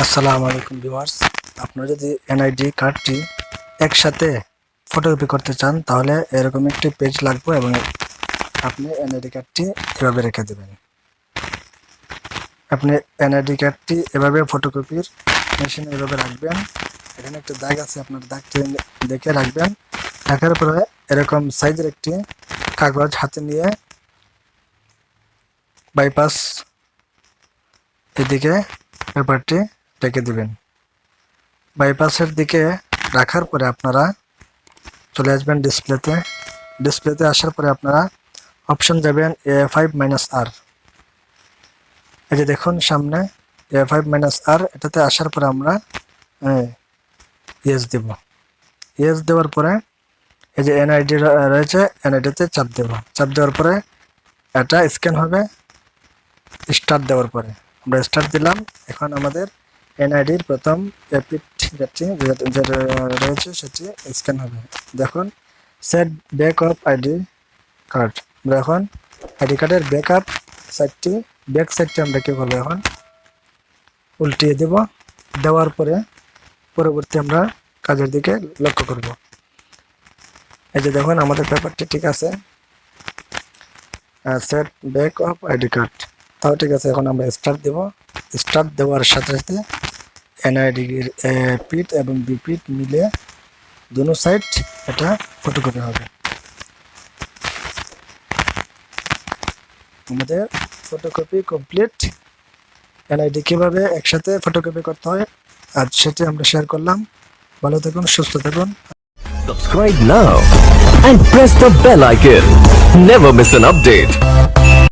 আসসালামু আলাইকুম ভিউয়ার্স, আপনারা যদি এনআইডি কার্ডটি একসাথে ফটোকপি করতে চান তাহলে এরকম একটি পেজ লাগবে এবং আপনি এনআইডি কার্ডটি এভাবে রেখে দেবেন। আপনি এনআইডি কার্ডটি এভাবে ফটোকপির মেশিনে এভাবে রাখবেন। এখানে একটা দাগ আছে, আপনার দাগটি দেখে রাখবেন। রাখার পরে এরকম সাইজের একটি কাগজ হাতে নিয়ে বাইপাস এদিকে পেপারটি রেখে দিবেন। বাইপাসের দিকে রাখার পরে আপনারা চলে আসবেন ডিসপ্লেতে আসার পরে আপনারা অপশন যাবেন A5-R। এই যে দেখুন সামনে A5-R, এটাতে আসার পরে আমরা ইয়েস দেব। ইয়েস দেওয়ার পরে এই যে এনআইডি রয়েছে, এনআইডিতে চাপ দেব। চাপ দেওয়ার পরে এটা স্ক্যান হবে। স্টার্ট দেওয়ার পরে আমরা স্টার্ট দিলাম। এখন আমাদের এনআইডির প্রথম এপিট যেটা রয়েছে সেটি স্ক্যান হবে। দেখুন set back of ID card. আমরা এখন আইডি কার্ডের ব্যাক সাইডটি আমরা কী করবো, এখন উল্টিয়ে দেব। দেওয়ার পরে পরবর্তী আমরা কাজের দিকে লক্ষ্য করব। এই যে দেখুন আমাদের পেপারটি ঠিক আছে, set back of ID card, তাও ঠিক আছে। এখন আমরা স্টার্ট দেব। স্টার্ট দেওয়ার সাথে সাথে এনআইডির পিট এবং বিপিট মিলে দুনো সাইড এটা ফটোকপি হবে। আমাদের ফটোকপি কমপ্লিট। এনআইডি কীভাবে একসাথে ফটোকপি করতে হয় আজ সেটি আমরা শেয়ার করলাম। ভালো থাকুন, সুস্থ থাকুন। Subscribe now and press the bell icon. Never miss an update.